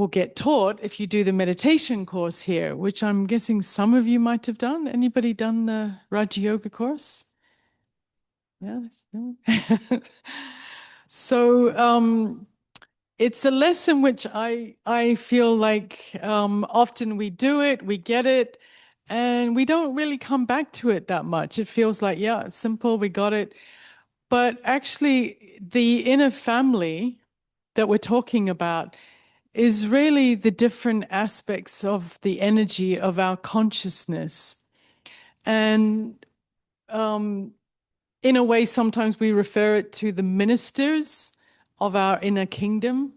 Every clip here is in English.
will get taught if you do the meditation course here, which I'm guessing some of you might have done. Anybody done the Raja Yoga course? Yeah. No? So it's a lesson which I feel like often we do it, we get it, and we don't really come back to it that much. It feels like, yeah, it's simple, we got it. But actually, the inner family that we're talking about is really the different aspects of the energy of our consciousness. And in a way, sometimes we refer it to the ministers of our inner kingdom,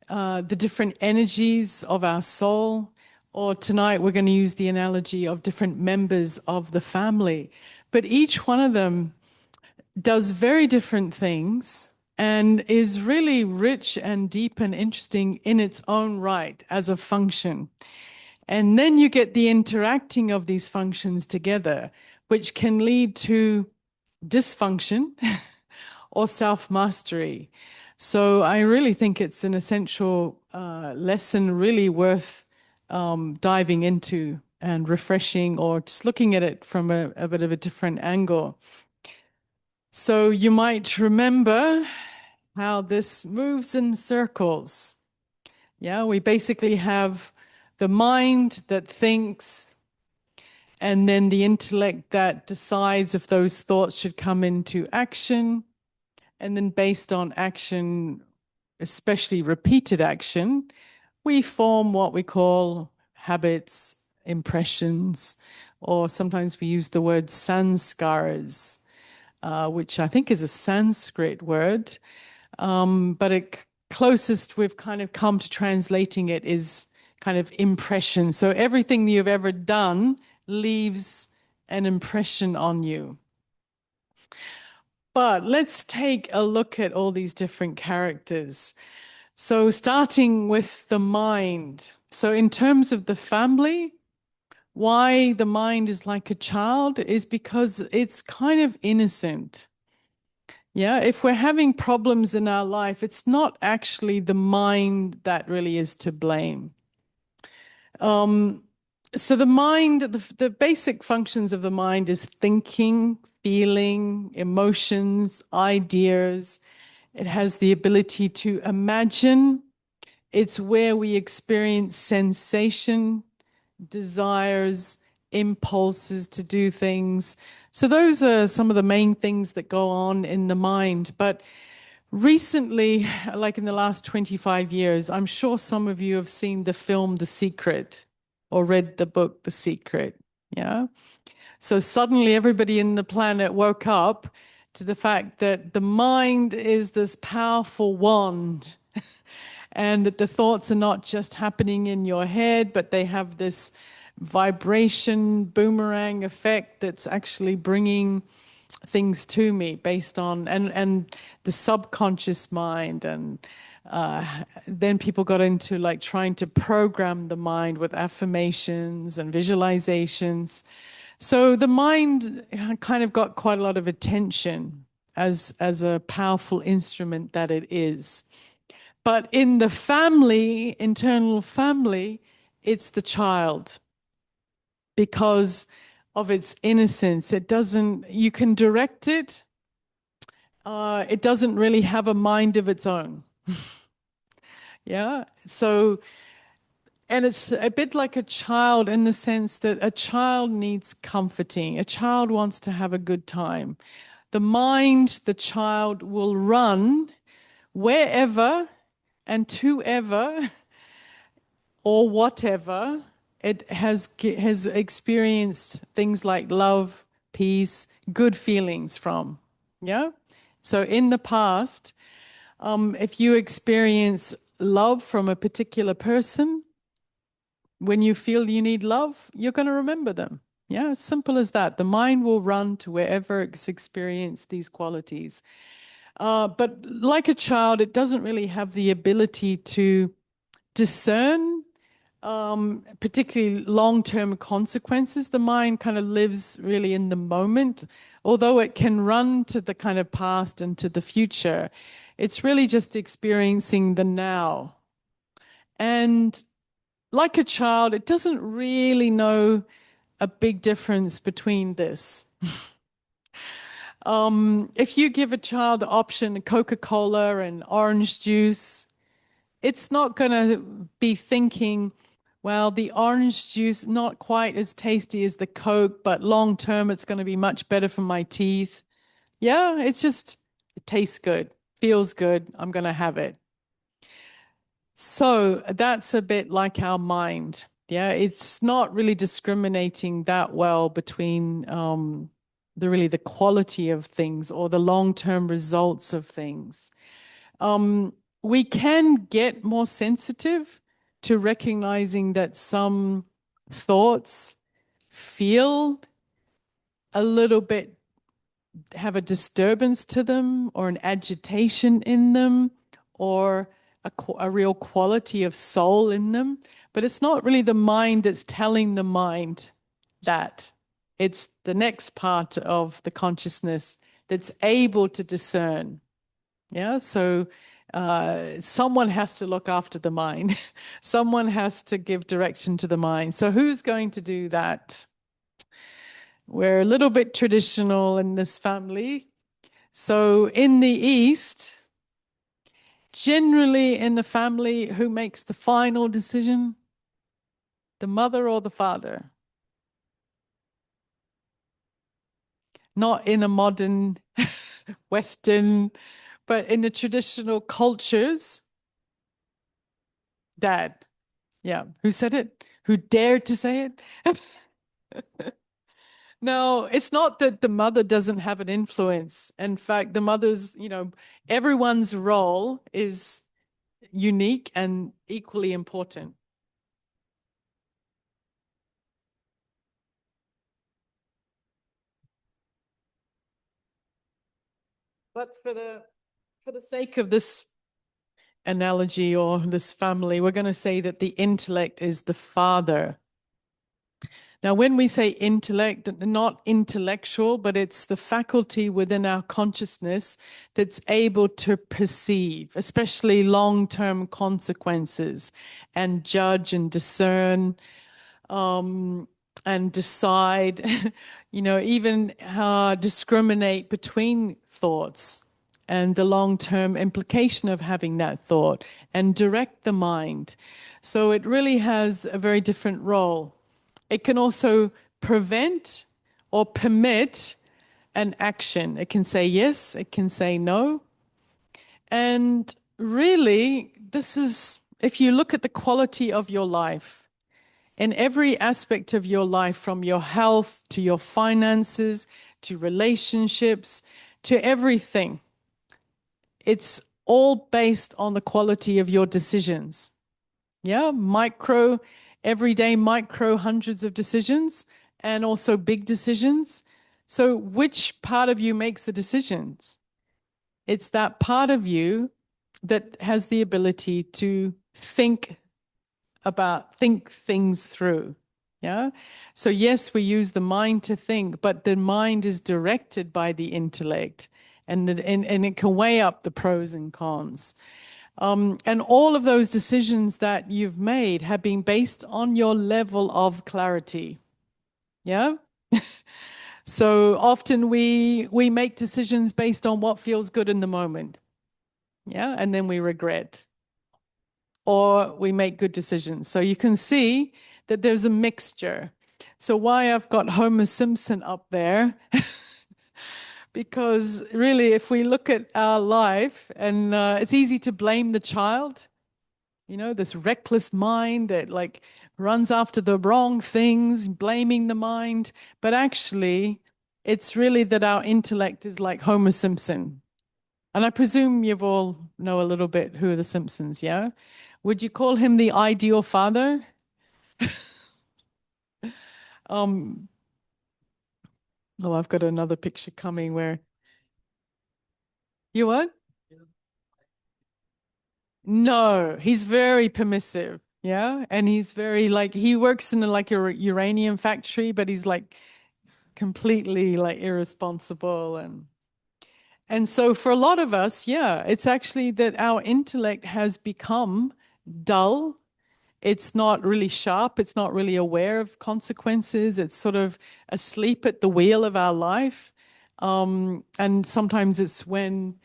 the different energies of our soul. Or tonight, we're going to use the analogy of different members of the family. But each one of them does very different things and is really rich and deep and interesting in its own right as a function. And then you get the interacting of these functions together, which can lead to dysfunction or self-mastery. So I really think it's an essential lesson, really worth diving into and refreshing, or just looking at it from a bit of a different angle. So you might remember how this moves in circles. Yeah, we basically have the mind that thinks, and then the intellect that decides if those thoughts should come into action. And then based on action, especially repeated action, we form what we call habits, impressions, or sometimes we use the word sanskaras, which I think is a Sanskrit word. But closest we've kind of come to translating it is kind of impression. So everything you've ever done leaves an impression on you. But let's take a look at all these different characters. So starting with the mind. So in terms of the family, why the mind is like a child is because it's kind of innocent. Yeah, if we're having problems in our life, it's not actually the mind that really is to blame. So the mind, the basic functions of the mind is thinking, feeling, emotions, ideas. It has the ability to imagine. It's where we experience sensation, desires, impulses to do things. So those are some of the main things that go on in the mind. But recently, like in the last 25 years, I'm sure some of you have seen the film The Secret or read the book The Secret. Yeah. So suddenly everybody in the planet woke up to the fact that the mind is this powerful wand and that the thoughts are not just happening in your head, but they have this vibration boomerang effect that's actually bringing things to me based on and the subconscious mind. And then people got into like trying to program the mind with affirmations and visualizations. So the mind kind of got quite a lot of attention as a powerful instrument that it is. But in the family, internal family, it's the child because of its innocence. It doesn't, you can direct it. It doesn't really have a mind of its own. Yeah. So, and it's a bit like a child in the sense that a child needs comforting. A child wants to have a good time. The mind, the child will run wherever and to ever or whatever it has experienced things like love, peace, good feelings from. Yeah. So in the past, if you experience love from a particular person, when you feel you need love, you're going to remember them. Yeah, as simple as that. The mind will run to wherever it's experienced these qualities. But like a child, it doesn't really have the ability to discern particularly long-term consequences. The mind kind of lives really in the moment, although it can run to the kind of past and to the future. It's really just experiencing the now. And like a child, it doesn't really know a big difference between this. If you give a child the option Coca-Cola and orange juice, it's not going to be thinking, well, the orange juice not quite as tasty as the Coke, but long term it's going to be much better for my teeth. Yeah, it's just it tastes good, feels good, I'm going to have it. So that's a bit like our mind. Yeah, it's not really discriminating that well between the quality of things or the long-term results of things. We can get more sensitive to recognizing that some thoughts feel a little bit have a disturbance to them or an agitation in them or a real quality of soul in them. But it's not really the mind that's telling the mind that. It's the next part of the consciousness that's able to discern. Yeah. So someone has to look after the mind, someone has to give direction to the mind. So who's going to do that? We're a little bit traditional in this family. So in the East, generally in the family, who makes the final decision? The mother or the father? Not in a modern Western, but in the traditional cultures, dad. Yeah. Who said it? Who dared to say it? No, it's not that the mother doesn't have an influence. In fact, the mother's, everyone's role is unique and equally important. But for the sake of this analogy or this family, we're going to say that the intellect is the father. Now, when we say intellect, not intellectual, but it's the faculty within our consciousness that's able to perceive, especially long-term consequences, and judge and discern, and decide, even discriminate between thoughts and the long-term implication of having that thought and direct the mind. So it really has a very different role. It can also prevent or permit an action. It can say yes, it can say no. And really, this is, if you look at the quality of your life, in every aspect of your life, from your health to your finances to relationships to everything, it's all based on the quality of your decisions. Yeah, everyday micro hundreds of decisions and also big decisions. So which part of you makes the decisions? It's that part of you that has the ability to think things through. Yeah. So yes, we use the mind to think, but the mind is directed by the intellect and it can weigh up the pros and cons. And all of those decisions that you've made have been based on your level of clarity. Yeah. So often we make decisions based on what feels good in the moment. Yeah. And then we regret or we make good decisions. So you can see that there's a mixture. So why I've got Homer Simpson up there, because really, if we look at our life, and it's easy to blame the child, this reckless mind that like runs after the wrong things, blaming the mind. But actually, it's really that our intellect is like Homer Simpson. And I presume you've all know a little bit who are the Simpsons, yeah? Would you call him the ideal father? Um, oh, I've got another picture coming where you what? No, he's very permissive, yeah, and he's very like he works in like a uranium factory, but he's like completely like irresponsible and so for a lot of us, yeah, it's actually that our intellect has become dull It's not really sharp. It's not really aware of consequences. It's sort of asleep at the wheel of our life. And sometimes it's when,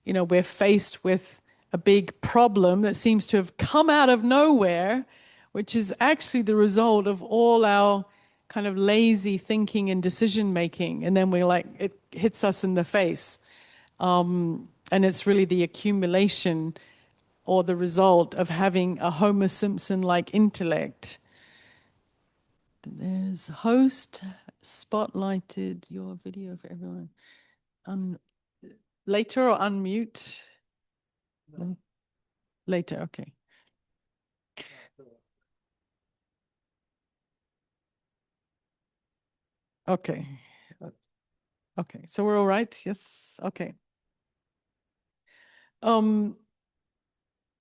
we're faced with a big problem that seems to have come out of nowhere, which is actually the result of all our kind of lazy thinking and decision making. And then we're like, it hits us in the face. And it's really the accumulation or the result of having a Homer Simpson like intellect. There's host spotlighted your video for everyone. Later or unmute? No. Later, okay. Okay. Okay, so we're all right? Yes. Okay. Um,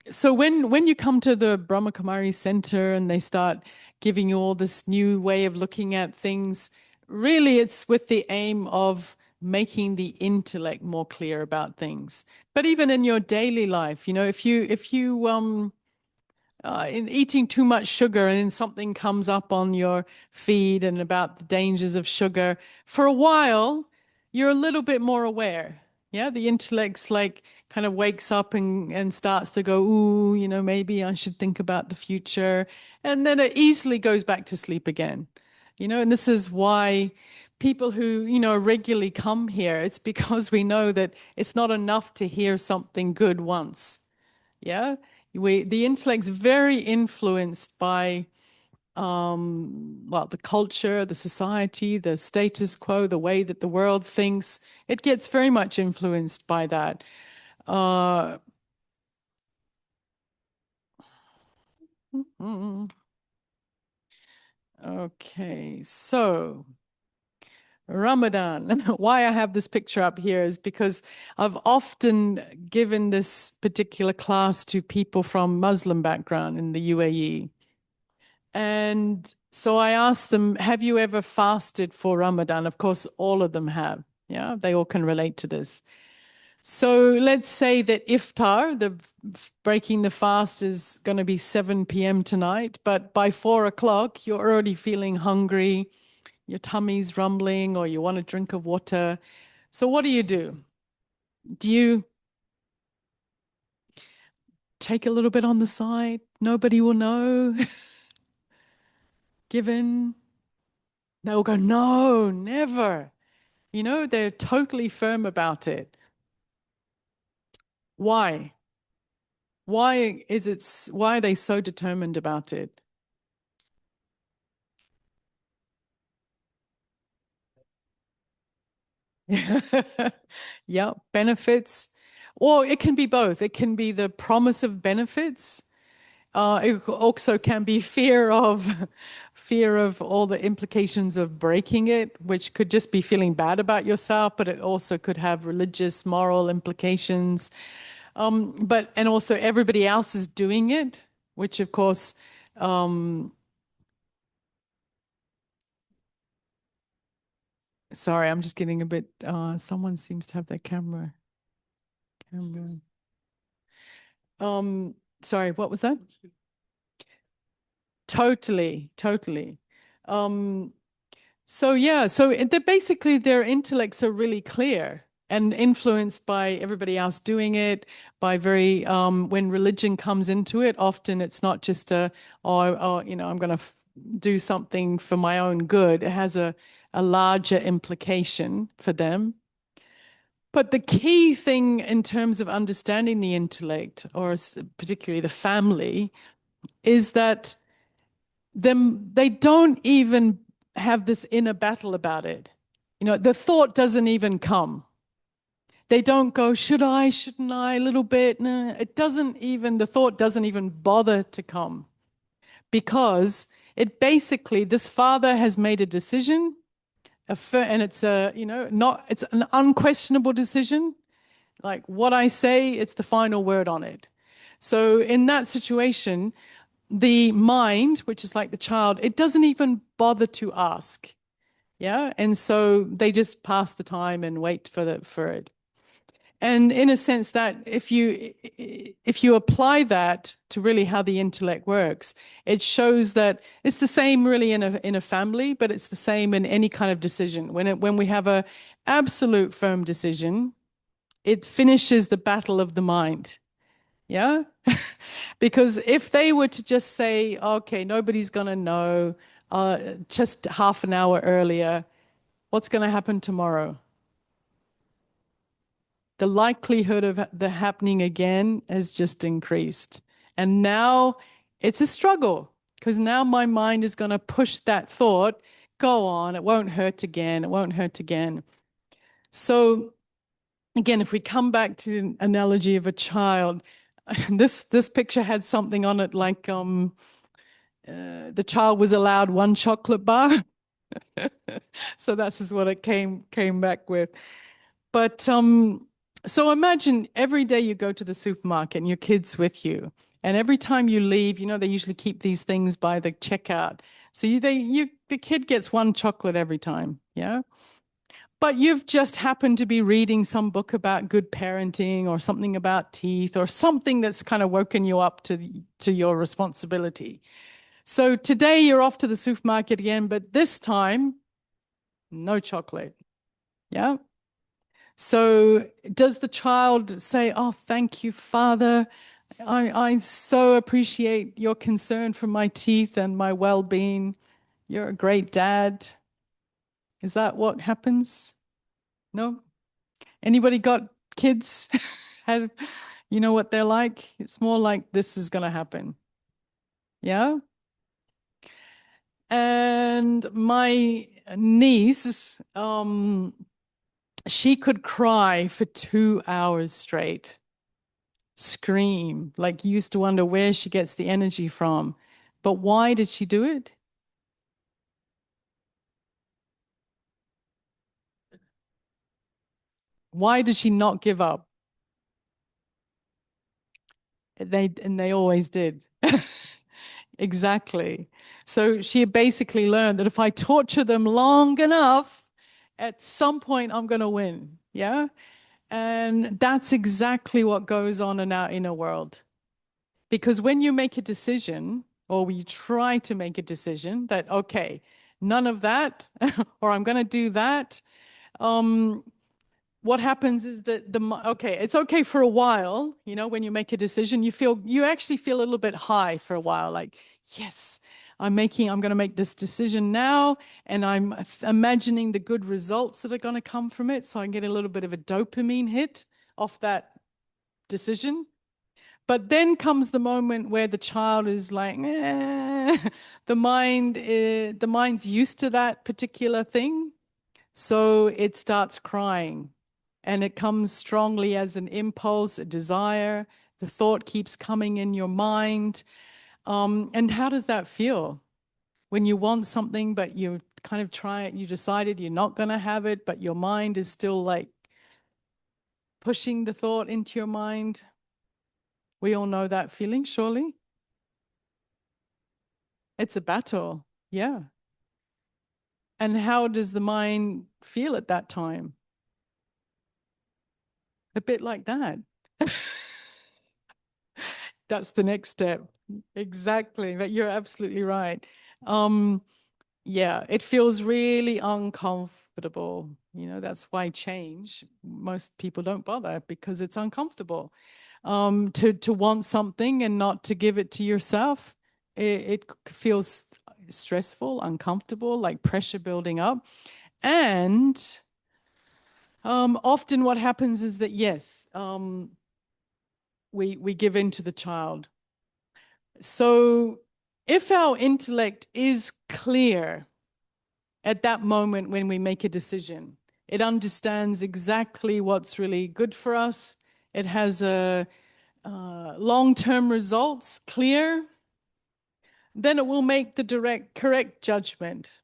so when you come to the Brahma Kumari Center and they start giving you all this new way of looking at things, really it's with the aim of making the intellect more clear about things. But even in your daily life, if you in eating too much sugar and then something comes up on your feed and about the dangers of sugar, for a while, you're a little bit more aware. Yeah, the intellect's like kind of wakes up and starts to go, ooh, maybe I should think about the future. And then it easily goes back to sleep again. And this is why people who, regularly come here, it's because we know that it's not enough to hear something good once. Yeah, the intellect's very influenced by well, the culture, the society, the status quo, the way that the world thinks. It gets very much influenced by that. Uh, mm, okay, so Ramadan. Why I have this picture up here is because I've often given this particular class to people from Muslim background in the UAE. And so I asked them, have you ever fasted for Ramadan? Of course, all of them have. Yeah, they all can relate to this. So let's say that iftar, the breaking the fast, is going to be 7 p.m. tonight, but by 4 o'clock, you're already feeling hungry, your tummy's rumbling, or you want a drink of water. So what do? Do you take a little bit on the side? Nobody will know. Given, they will go, no, never. They're totally firm about it. Why? Why are they so determined about it? Yeah, benefits. Or it can be both. It can be the promise of benefits. It also can be fear of all the implications of breaking it, which could just be feeling bad about yourself, but it also could have religious, moral implications. And also everybody else is doing it, which of course, sorry, I'm just getting a bit, someone seems to have their camera. Sorry, what was that? Totally, totally. Um, so yeah, they're basically their intellects are really clear and influenced by everybody else doing it, by very when religion comes into it, often it's not just I'm going to do something for my own good. It has a larger implication for them. But the key thing in terms of understanding the intellect, or particularly the family, is that they don't even have this inner battle about it. The thought doesn't even come. They don't go, should I, shouldn't I, a little bit. No, the thought doesn't even bother to come because this father has made a decision, and it's it's an unquestionable decision. Like what I say, it's the final word on it. So in that situation, the mind, which is like the child, it doesn't even bother to ask. Yeah. And so they just pass the time and wait for it. And in a sense that if you apply that to really how the intellect works, it shows that it's the same really in a family, but it's the same in any kind of decision. When we have a absolute firm decision, it finishes the battle of the mind. Yeah. Because if they were to just say, okay, nobody's going to know, just half an hour earlier, what's going to happen tomorrow? The likelihood of the happening again has just increased. And now it's a struggle because now my mind is going to push that thought, go on, it won't hurt again, it won't hurt again. So again, if we come back to the analogy of a child, this picture had something on it like the child was allowed one chocolate bar. So that's just what it came back with. But so imagine every day you go to the supermarket and your kid's with you, and every time you leave, they usually keep these things by the checkout. So the kid gets one chocolate every time, yeah. But you've just happened to be reading some book about good parenting or something about teeth or something that's kind of woken you up to your responsibility. So today you're off to the supermarket again, but this time, no chocolate. Yeah. So does the child say, "Oh, thank you, Father. I so appreciate your concern for my teeth and my well-being. You're a great dad." Is that what happens? No? Anybody got kids? Have, you know what they're like? It's more like this is going to happen. Yeah? And my niece, she could cry for 2 hours straight, scream. Like you used to wonder where she gets the energy from. But why did she do it? Why did she not give up? And they always did. Exactly. So she basically learned that if I torture them long enough, at some point I'm going to win. Yeah. And that's exactly what goes on in our inner world. Because when you make a decision, or you try to make a decision that, okay, none of that, or I'm going to do that, um, what happens is that okay, it's okay for a while, when you make a decision, you actually feel a little bit high for a while, like, yes, I'm going to make this decision now, and I'm imagining the good results that are going to come from it, so I get a little bit of a dopamine hit off that decision. But then comes the moment where the child is like, the mind's used to that particular thing, so it starts crying, and it comes strongly as an impulse, a desire. The thought keeps coming in your mind. And how does that feel when you want something, but you kind of try it, you decided you're not going to have it, but your mind is still like pushing the thought into your mind? We all know that feeling, surely. It's a battle. Yeah. And how does the mind feel at that time? A bit like that. That's the next step. Exactly. But you're absolutely right. Um, yeah, it feels really uncomfortable. That's why change, most people don't bother because it's uncomfortable. To want something and not to give it to yourself, it feels stressful, uncomfortable, like pressure building up. And often what happens is that, yes, we give in to the child. So if our intellect is clear at that moment when we make a decision, it understands exactly what's really good for us. It has a long-term results clear. Then it will make the correct judgment,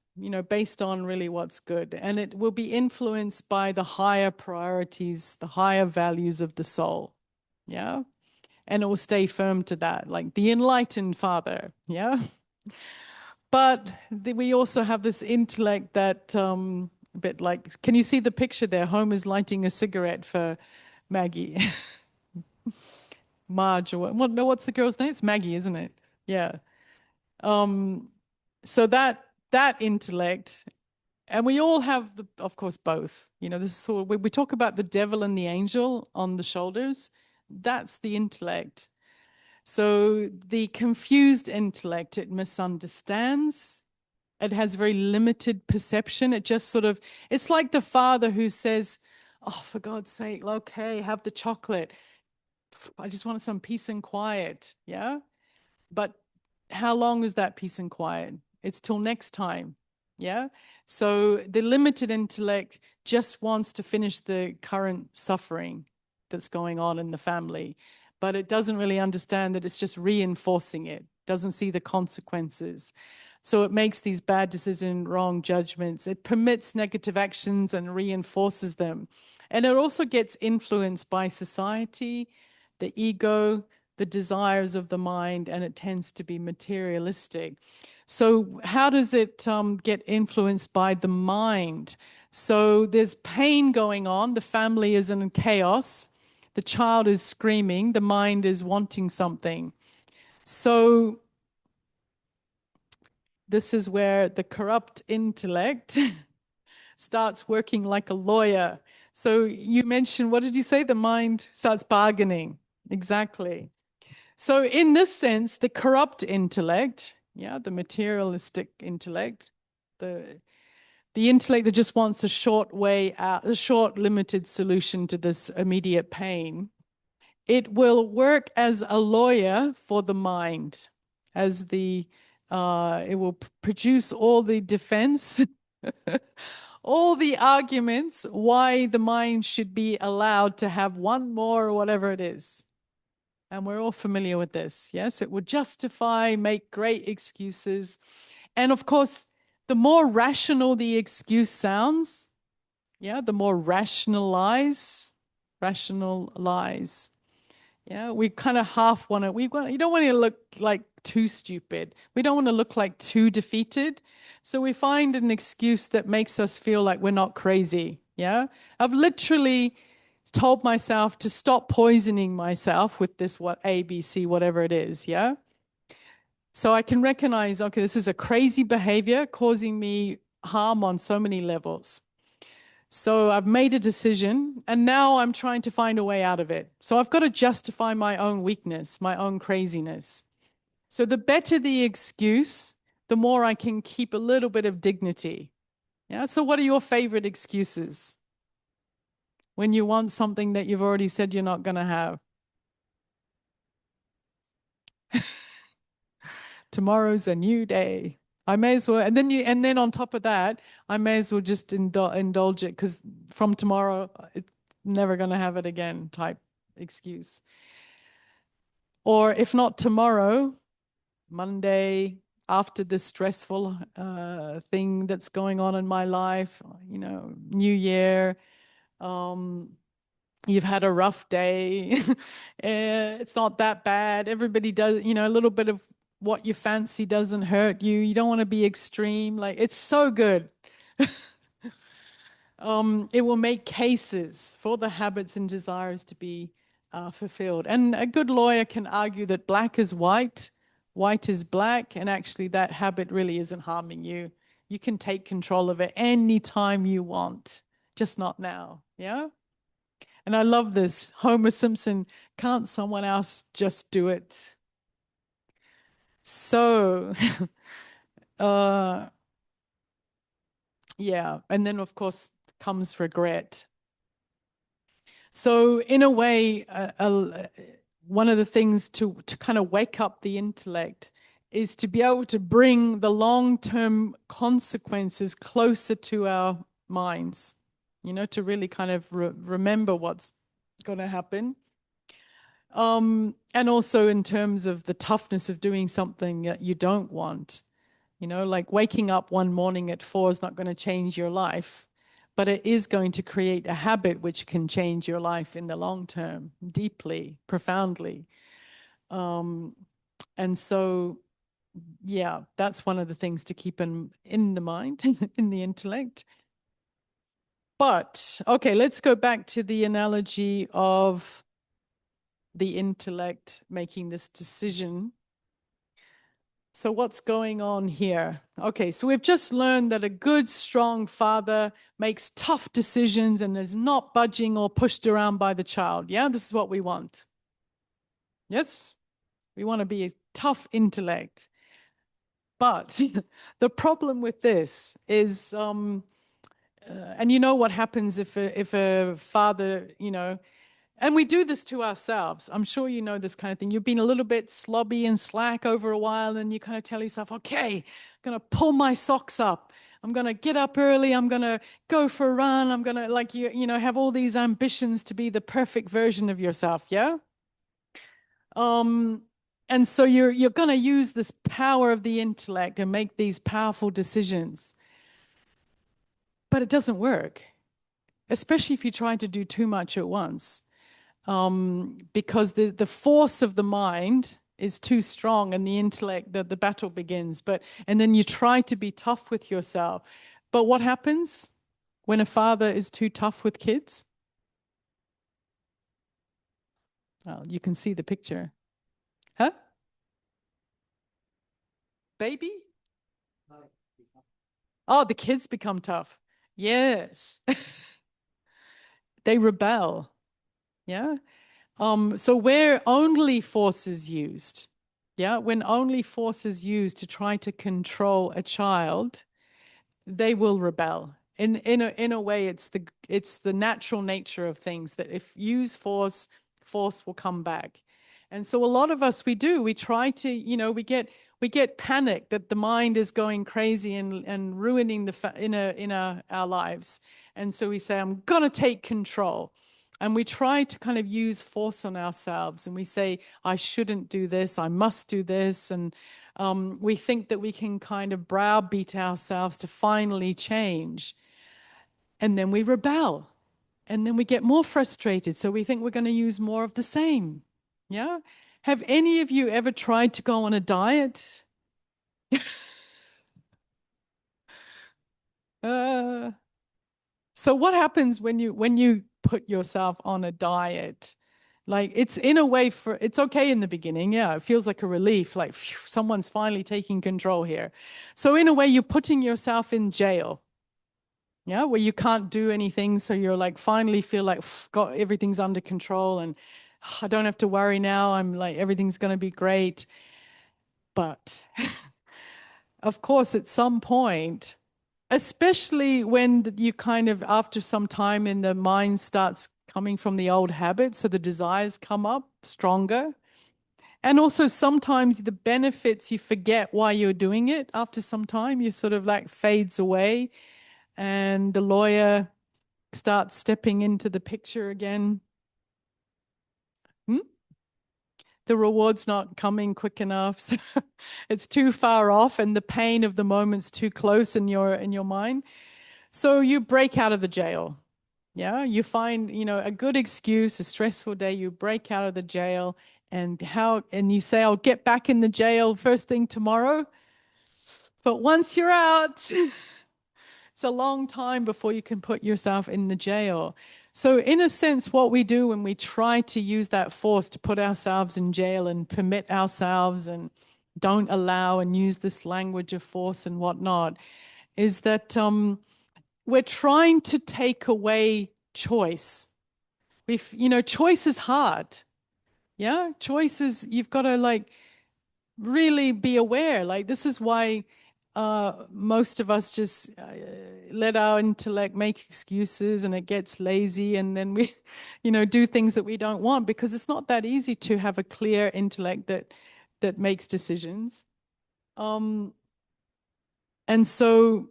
based on really what's good. And it will be influenced by the higher priorities, the higher values of the soul. Yeah. And it will stay firm to that, like the enlightened father. Yeah. But we also have this intellect that, a bit like, can you see the picture there? Homer's lighting a cigarette for Maggie. Marge or what? No, what's the girl's name? It's Maggie, isn't it? Yeah. Um, so that intellect, and we all have, of course, both. You know, this is sort of, we talk about the devil and the angel on the shoulders. That's the intellect. So the confused intellect, it misunderstands. It has very limited perception. It just sort of, it's like the father who says, "Oh, for God's sake, okay, have the chocolate. I just want some peace and quiet." Yeah. But how long is that peace and quiet? It's till next time. Yeah. So the limited intellect just wants to finish the current suffering that's going on in the family, but it doesn't really understand that it's just reinforcing it, doesn't see the consequences. So it makes these bad decisions, wrong judgments. It permits negative actions and reinforces them. And it also gets influenced by society, the ego, the desires of the mind, and it tends to be materialistic. So, how does it get influenced by the mind? So, there's pain going on, the family is in chaos, the child is screaming, the mind is wanting something. So, this is where the corrupt intellect starts working like a lawyer. So, you mentioned, what did you say? The mind starts bargaining. Exactly. So, in this sense, the corrupt intellect, yeah, the materialistic intellect, the the intellect that just wants a short way out, a short, limited solution to this immediate pain, it will work as a lawyer for the mind, as the it will produce all the defense, all the arguments why the mind should be allowed to have one more or whatever it is. And we're all familiar with this. Yes, it would justify, make great excuses. And of course, the more rational the excuse sounds, yeah, the more rationalize. Yeah, we kind of half want to, you don't want to look like too stupid. We don't want to look like too defeated. So we find an excuse that makes us feel like we're not crazy. Yeah. I've literally told myself to stop poisoning myself with this, what, ABC, whatever it is. Yeah. So I can recognize, okay, this is a crazy behavior causing me harm on so many levels. So I've made a decision and now I'm trying to find a way out of it. So I've got to justify my own weakness, my own craziness. So the better the excuse, the more I can keep a little bit of dignity. Yeah. So what are your favorite excuses when you want something that you've already said you're not going to have? Tomorrow's a new day. I may as well, and then on top of that, I may as well just indulge it because from tomorrow, it's never going to have it again type excuse. Or if not tomorrow, Monday, after this stressful thing that's going on in my life, New Year, um, you've had a rough day. It's not that bad. Everybody does, a little bit of what you fancy doesn't hurt you. You don't want to be extreme. Like, it's so good. It will make cases for the habits and desires to be fulfilled. And a good lawyer can argue that black is white, white is black, and actually that habit really isn't harming you. You can take control of it anytime you want, just not now. Yeah. And I love this. Homer Simpson, can't someone else just do it? So, uh, yeah. And then, of course, comes regret. So, in a way, one of the things to kind of wake up the intellect is to be able to bring the long-term consequences closer to our minds, to really kind of remember what's going to happen. And also in terms of the toughness of doing something that you don't want, like waking up one morning at 4 is not going to change your life, but it is going to create a habit which can change your life in the long term, deeply, profoundly. And so, yeah, that's one of the things to keep in the mind, in the intellect. But, okay, let's go back to the analogy of the intellect making this decision. So what's going on here? Okay, so we've just learned that a good, strong father makes tough decisions and is not budging or pushed around by the child. Yeah, this is what we want. Yes, we want to be a tough intellect. But the problem with this is, and you know what happens if a father, and we do this to ourselves. I'm sure you know this kind of thing. You've been a little bit slobby and slack over a while, and you kind of tell yourself, okay, I'm going to pull my socks up. I'm going to get up early. I'm going to go for a run. I'm going to, like, have all these ambitions to be the perfect version of yourself. Yeah. Um, and so you're going to use this power of the intellect and make these powerful decisions. But it doesn't work, especially if you try to do too much at once. Because the force of the mind is too strong and the intellect, the battle begins. And then you try to be tough with yourself. But what happens when a father is too tough with kids? Well, you can see the picture. Huh? Baby? Oh, the kids become tough. Yes. They rebel. Yeah. So where only force is used, yeah, when only force is used to try to control a child, they will rebel. In a way, it's the natural nature of things that if use force, force will come back. And so a lot of us, we try to, we get panicked that the mind is going crazy and ruining our lives. And so we say, I'm gonna take control. And we try to kind of use force on ourselves, and we say, I shouldn't do this, I must do this. And we think that we can kind of browbeat ourselves to finally change. And then we rebel. And then we get more frustrated. So we think we're going to use more of the same. Yeah. Have any of you ever tried to go on a diet? uh, so what happens when you put yourself on a diet? Like, it's in a way, it's okay in the beginning. Yeah, it feels like a relief, like phew, someone's finally taking control here. So in a way, you're putting yourself in jail. Yeah, where you can't do anything. So you're like finally feel like got everything's under control and I don't have to worry now. I'm like everything's going to be great. But of course, at some point, especially when you kind of after some time in the mind starts coming from the old habits, so the desires come up stronger. And also sometimes the benefits, you forget why you're doing it. After some time, you sort of like fades away and the lawyer starts stepping into the picture again. Hmm? The reward's not coming quick enough. So it's too far off and the pain of the moment's too close in your mind. So you break out of the jail. Yeah, you find, a good excuse, a stressful day, you break out of the jail and you say, I'll get back in the jail first thing tomorrow. But once you're out, it's a long time before you can put yourself in the jail. So in a sense, what we do when we try to use that force to put ourselves in jail and permit ourselves and don't allow and use this language of force and whatnot, is that we're trying to take away choice. Choice is hard. Yeah, choice is, you've got to like really be aware. Like this is why most of us just let our intellect make excuses and it gets lazy and then we, do things that we don't want because it's not that easy to have a clear intellect that makes decisions. And so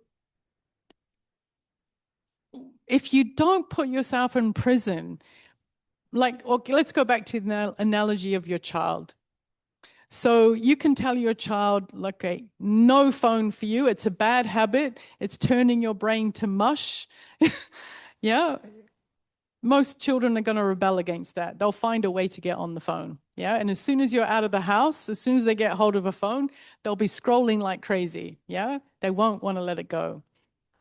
if you don't put yourself in prison, like, okay, let's go back to the analogy of your child. So you can tell your child, like, okay, no phone for you. It's a bad habit. It's turning your brain to mush. Yeah. Most children are going to rebel against that. They'll find a way to get on the phone. Yeah. And as soon as you're out of the house, as soon as they get hold of a phone, they'll be scrolling like crazy. Yeah. They won't want to let it go.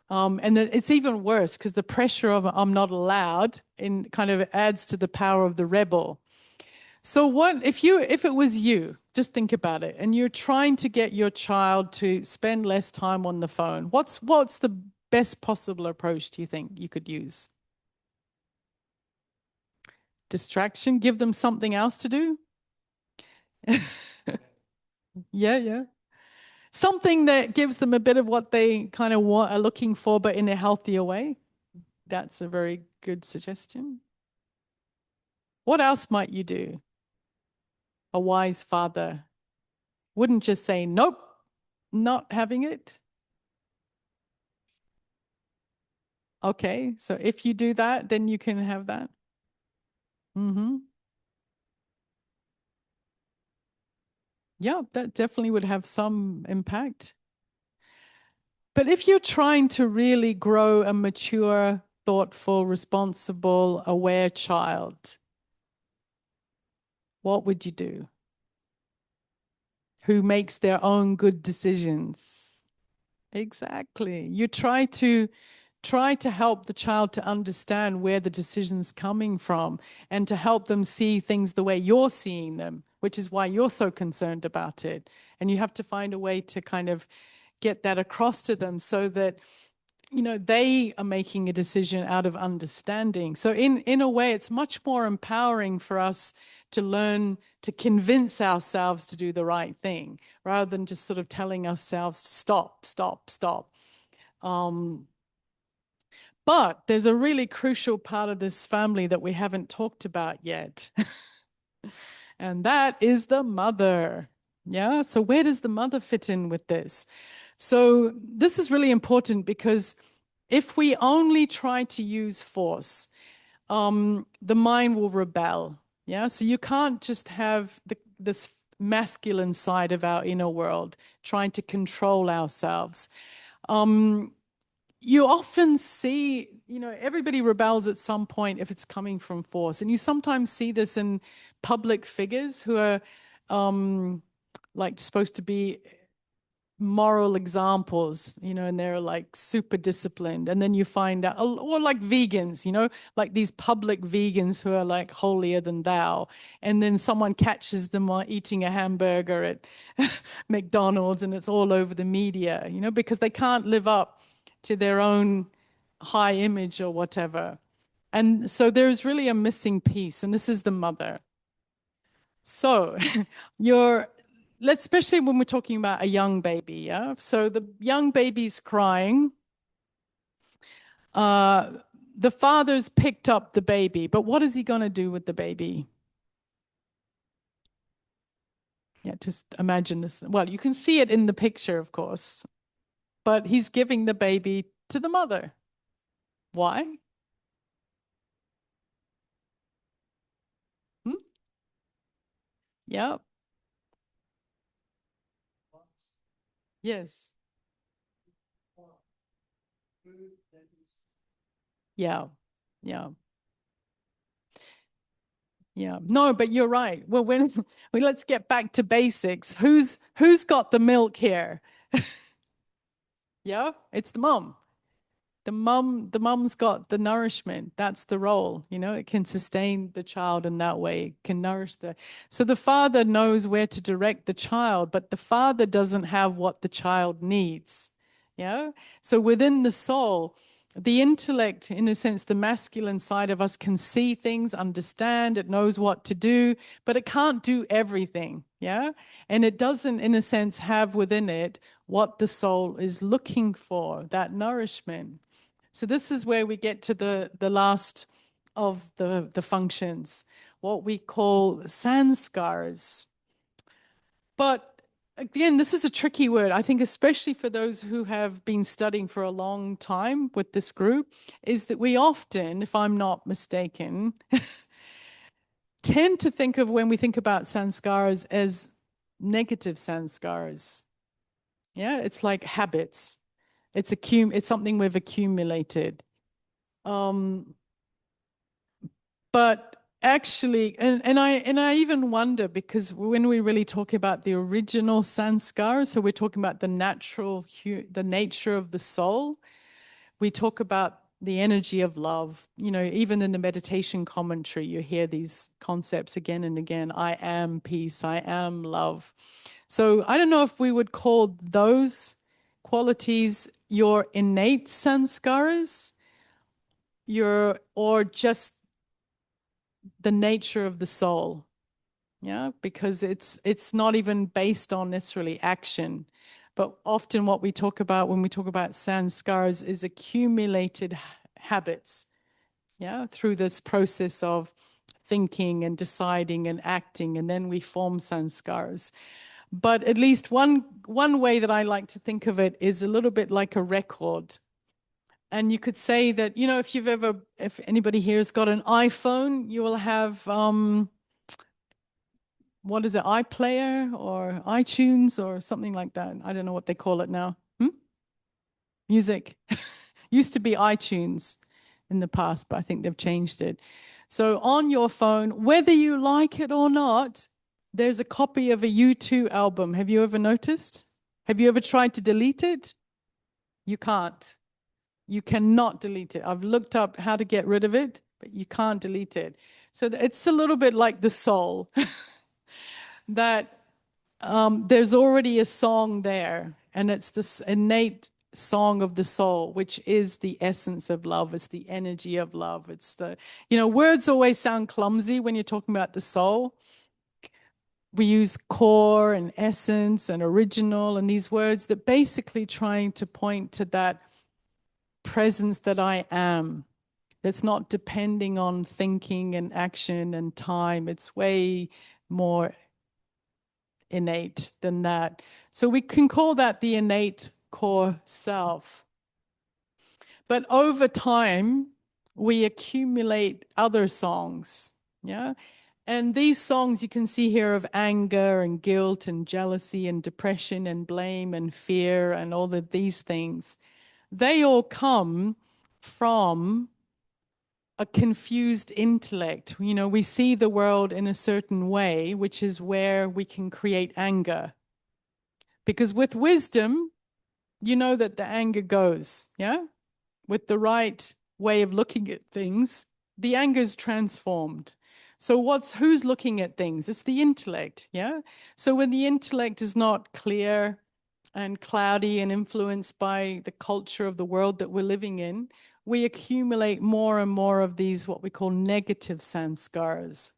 And then it's even worse because the pressure of I'm not allowed in kind of adds to the power of the rebel. So what if it was you, just think about it, and you're trying to get your child to spend less time on the phone. What's the best possible approach do you think you could use? Distraction, give them something else to do? Yeah, yeah. Something that gives them a bit of what they kind of want, are looking for, but in a healthier way. That's a very good suggestion. What else might you do? A wise father wouldn't just say, nope, not having it. Okay, so if you do that, then you can have that. Mm-hmm. Yeah, that definitely would have some impact. But if you're trying to really grow a mature, thoughtful, responsible, aware child, what would you do? Who makes their own good decisions? Exactly. You try to help the child to understand where the decision's coming from and to help them see things the way you're seeing them, which is why you're so concerned about it. And you have to find a way to kind of get that across to them so that they are making a decision out of understanding. So in a way, it's much more empowering for us to learn to convince ourselves to do the right thing rather than just sort of telling ourselves to stop, stop, stop. But there's a really crucial part of this family that we haven't talked about yet, and that is the mother. Yeah. So where does the mother fit in with this? So this is really important because if we only try to use force, the mind will rebel. Yeah. So you can't just have this masculine side of our inner world trying to control ourselves. You often see, everybody rebels at some point if it's coming from force. And you sometimes see this in public figures who are like supposed to be moral examples, and they're like super disciplined. And then you find out, or like vegans, like these public vegans who are like holier than thou. And then someone catches them while eating a hamburger at McDonald's and it's all over the media, because they can't live up to their own high image or whatever. And so there's really a missing piece, and this is the mother. So you're let's especially when we're talking about a young baby, yeah? So the young baby's crying. Uh the father's picked up the baby, but what is he going to do with the baby? Yeah, just imagine this. Well, you can see it in the picture, of course, but he's giving the baby to the mother. Why? Hmm? Yeah. Yes. Yeah. Yeah. Yeah. No, but you're right. Well, when let's get back to basics. Who's got the milk here? Yeah, it's the mom. The mum's got the nourishment. That's the role. It can sustain the child in that way. It can nourish so the father knows where to direct the child, but the father doesn't have what the child needs. Yeah. So within the soul, the intellect, in a sense, the masculine side of us can see things, understand, it knows what to do, but it can't do everything. Yeah. And it doesn't, in a sense, have within it what the soul is looking for, that nourishment. So this is where we get to the last of the functions, what we call sanskars. But again, this is a tricky word. I think especially for those who have been studying for a long time with this group, is that we often, if I'm not mistaken, tend to think of when we think about sanskars as negative sanskars. Yeah, it's like habits. It's something we've accumulated. Um, but actually, and I even wonder because when we really talk about the original sanskar, so we're talking about the nature of the soul. We talk about the energy of love. You know, even in the meditation commentary, you hear these concepts again and again. I am peace, I am love. So I don't know if we would call those qualities your innate sanskaras, or just the nature of the soul. Yeah, because it's not even based on necessarily action. But often what we talk about when we talk about sanskars is accumulated habits, yeah, through this process of thinking and deciding and acting, and then we form sanskars. But at least one way that I like to think of it is a little bit like a record. And you could say that, you know, if anybody here has got an iPhone, you will have what is it, iPlayer or iTunes or something like that. I don't know what they call it now. Music. Used to be iTunes in the past, but I think they've changed it. So on your phone, whether you like it or not, there's a copy of a U2 album. Have you ever noticed? Have you ever tried to delete it? You can't. You cannot delete it. I've looked up how to get rid of it, but you can't delete it. So it's a little bit like the soul that there's already a song there, and it's this innate song of the soul, which is the essence of love. It's the energy of love. It's the, you know, words always sound clumsy when you're talking about the soul. We use core and essence and original and these words that basically trying to point to that presence that I am, that's not depending on thinking and action and time. It's way more innate than that. So we can call that the innate core self. But over time, we accumulate other songs. Yeah. And these songs you can see here of anger and guilt and jealousy and depression and blame and fear and all of these things, they all come from a confused intellect. You know, we see the world in a certain way, which is where we can create anger. Because with wisdom, you know that the anger goes, yeah? With the right way of looking at things, the anger is transformed. So who's looking at things? It's the intellect, yeah? So when the intellect is not clear and cloudy and influenced by the culture of the world that we're living in, we accumulate more and more of these, what we call negative sanskars.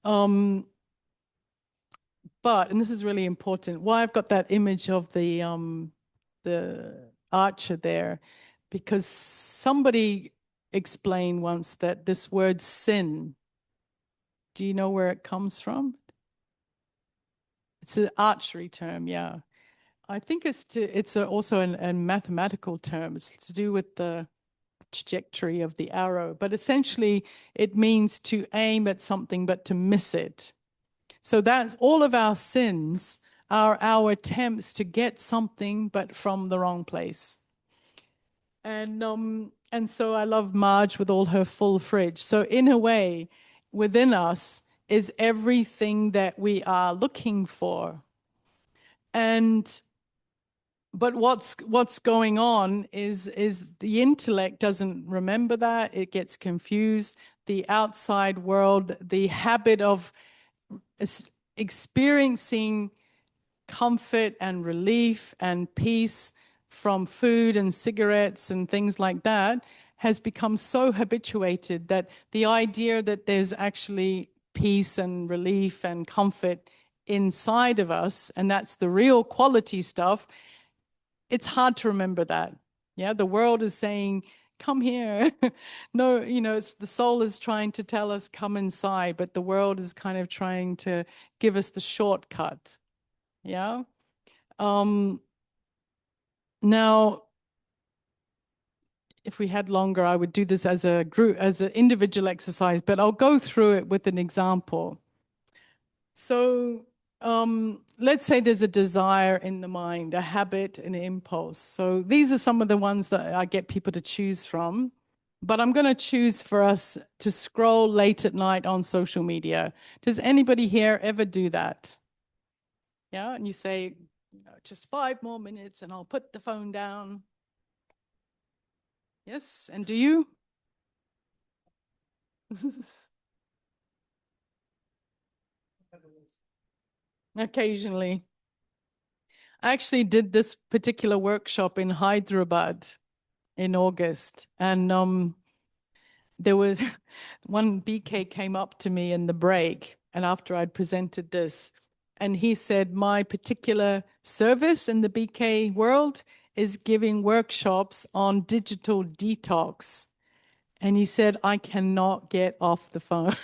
But, and this is really important, why I've got that image of the archer there, because somebody explained once that this word sin, do you know where it comes from? It's an archery term, yeah. I think it's also a mathematical term. It's to do with the trajectory of the arrow, but essentially it means to aim at something but to miss it. So that's all of our sins are our attempts to get something but from the wrong place. And so I love Marge with all her full fridge. So in a way, within us is everything that we are looking for. And but what's going on is the intellect doesn't remember that. It gets confused. The outside world, the habit of experiencing comfort and relief and peace from food and cigarettes and things like that has become so habituated that the idea that there's actually peace and relief and comfort inside of us, and that's the real quality stuff, it's hard to remember that. Yeah, the world is saying, come here. No, you know, it's the soul is trying to tell us, come inside, but the world is kind of trying to give us the shortcut. Yeah. Now, if we had longer, I would do this as a group, as an individual exercise, but I'll go through it with an example. So let's say there's a desire in the mind, a habit, an impulse. So these are some of the ones that I get people to choose from. But I'm going to choose for us to scroll late at night on social media. Does anybody here ever do that? Yeah, and you say, you know, just 5 more minutes and I'll put the phone down. Yes. And do you? Occasionally. I actually did this particular workshop in Hyderabad in August, and there was one BK came up to me in the break, and after I'd presented this, and he said, my particular service in the BK world is giving workshops on digital detox. And he said, I cannot get off the phone.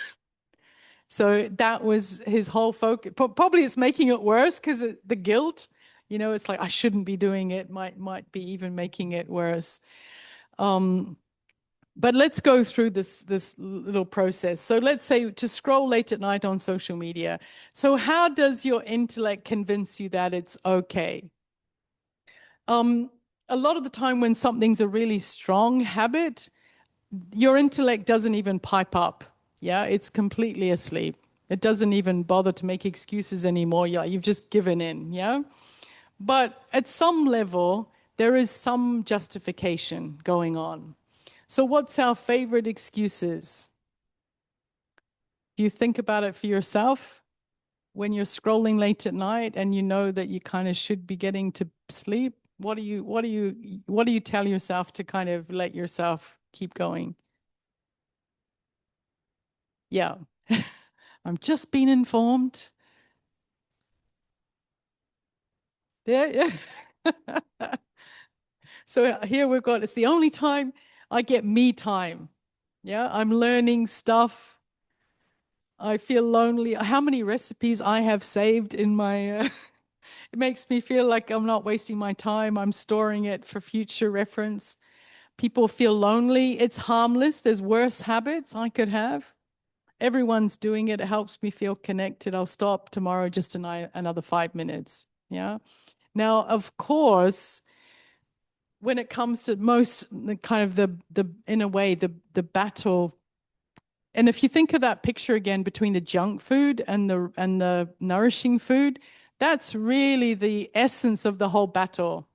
So that was his whole focus. Probably it's making it worse because the guilt, it's like I shouldn't be doing it, might be even making it worse. But let's go through this little process. So let's say to scroll late at night on social media. So how does your intellect convince you that it's okay? Um, a lot of the time when something's a really strong habit, your intellect doesn't even pipe up. Yeah, it's completely asleep. It doesn't even bother to make excuses anymore. Yeah, you've just given in. Yeah. But at some level, there is some justification going on. So, what's our favorite excuses? Do you think about it for yourself when you're scrolling late at night and you know that you kind of should be getting to sleep? What do you tell yourself to kind of let yourself keep going? Yeah. I'm just being informed. Yeah, yeah. So here we've got it's the only time I get me time. Yeah, I'm learning stuff. I feel lonely. How many recipes I have saved in my it makes me feel like I'm not wasting my time. I'm storing it for future reference. People feel lonely. It's harmless. There's worse habits I could have. Everyone's doing it. It helps me feel connected. I'll stop tomorrow just another 5 minutes. Yeah. Now, of course, when it comes to most kind of the in a way the battle, and if you think of that picture again between the junk food and the nourishing food, that's really the essence of the whole battle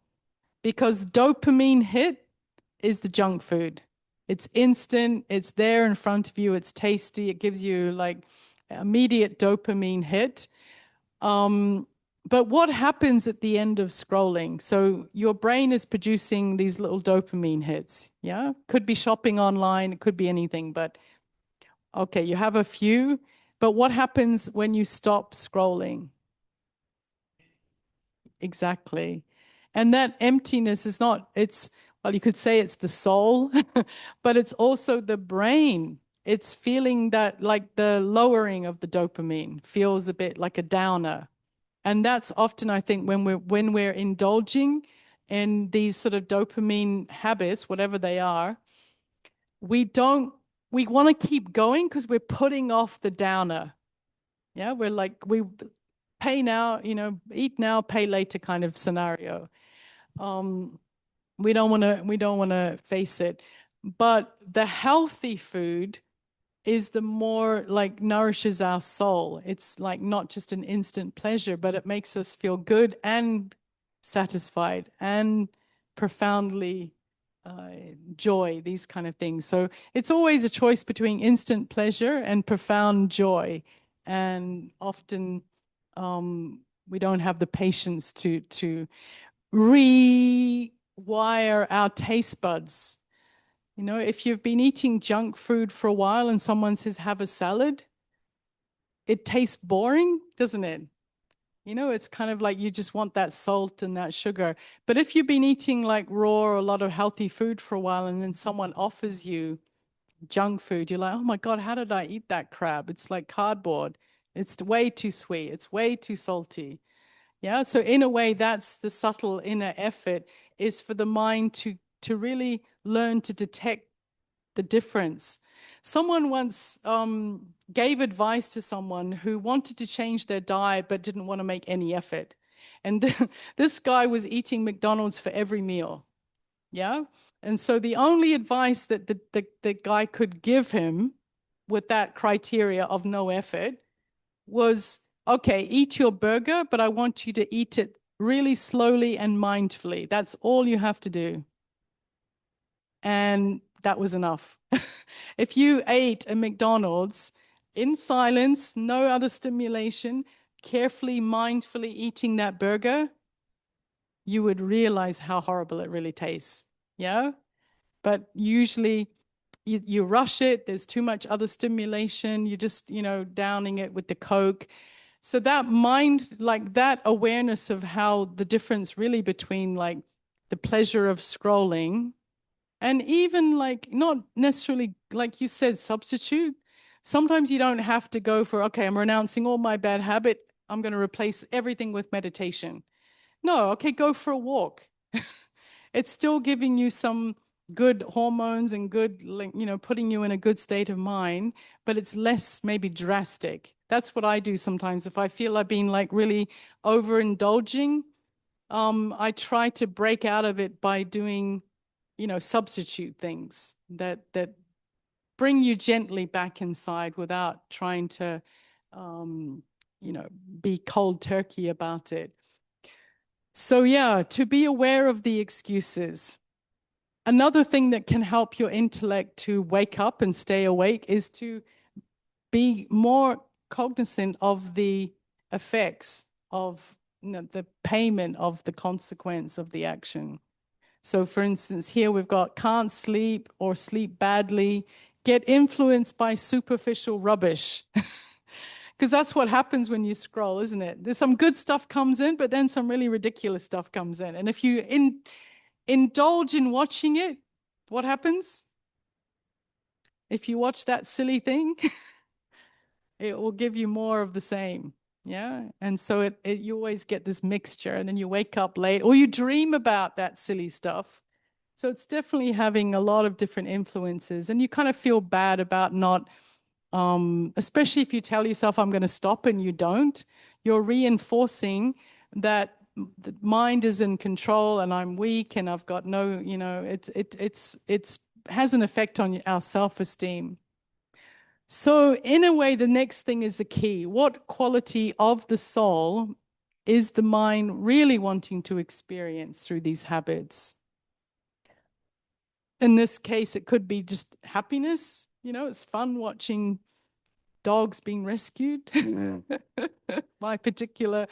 because dopamine hit is the junk food. It's instant, it's there in front of you, it's tasty, it gives you like immediate dopamine hit. Um, but what happens at the end of scrolling? So your brain is producing these little dopamine hits. Yeah. Could be shopping online, it could be anything, but okay, you have a few. But what happens when you stop scrolling? Exactly. And that emptiness is not, well, you could say it's the soul, but it's also the brain. It's feeling that like the lowering of the dopamine feels a bit like a downer. And that's often, I think, when we're indulging in these sort of dopamine habits, whatever they are, we don't we want to keep going because we're putting off the downer. Yeah, we're like we pay now, eat now, pay later kind of scenario. Um, we don't want to face it. But the healthy food is the more like nourishes our soul. It's like not just an instant pleasure, but it makes us feel good and satisfied and profoundly uh, joy, these kind of things. So it's always a choice between instant pleasure and profound joy. And often we don't have the patience to rewire our taste buds. If you've been eating junk food for a while and someone says, have a salad, it tastes boring, doesn't it? It's kind of like you just want that salt and that sugar. But if you've been eating like raw or a lot of healthy food for a while and then someone offers you junk food, you're like, oh my God, how did I eat that crap? It's like cardboard. It's way too sweet. It's way too salty. Yeah. So in a way, that's the subtle inner effort is for the mind to really learn to detect the difference. Someone once gave advice to someone who wanted to change their diet but didn't want to make any effort. And this guy was eating McDonald's for every meal. Yeah. And so the only advice that the guy could give him with that criteria of no effort was okay, eat your burger, but I want you to eat it really slowly and mindfully. That's all you have to do. And that was enough. If you ate a McDonald's in silence, no other stimulation, carefully, mindfully eating that burger, you would realize how horrible it really tastes. Yeah. But usually you rush it. There's too much other stimulation. You're just, downing it with the Coke. So that mind, like that awareness of how the difference really between like the pleasure of scrolling and even like not necessarily, like you said, substitute. Sometimes you don't have to go for, okay, I'm renouncing all my bad habit. I'm going to replace everything with meditation. No, okay, go for a walk. It's still giving you some good hormones and good, putting you in a good state of mind, but it's less maybe drastic. That's what I do sometimes. If I feel I've been like really overindulging, I try to break out of it by doing, substitute things that bring you gently back inside without trying to, um, be cold turkey about it. So yeah, to be aware of the excuses. Another thing that can help your intellect to wake up and stay awake is to be more cognizant of the effects of the payment of the consequence of the action. So for instance, here we've got can't sleep or sleep badly, get influenced by superficial rubbish. Because that's what happens when you scroll, isn't it? There's some good stuff comes in, but then some really ridiculous stuff comes in. And if you indulge in watching it, what happens? If you watch that silly thing, it will give you more of the same. Yeah. And so you always get this mixture, and then you wake up late or you dream about that silly stuff. So it's definitely having a lot of different influences, and you kind of feel bad about not, especially if you tell yourself, I'm going to stop, and you don't, you're reinforcing that the mind is in control and I'm weak and I've got no, it's has an effect on our self-esteem. So in a way, the next thing is the key. What quality of the soul is the mind really wanting to experience through these habits? In this case, it could be just happiness. It's fun watching dogs being rescued. My particular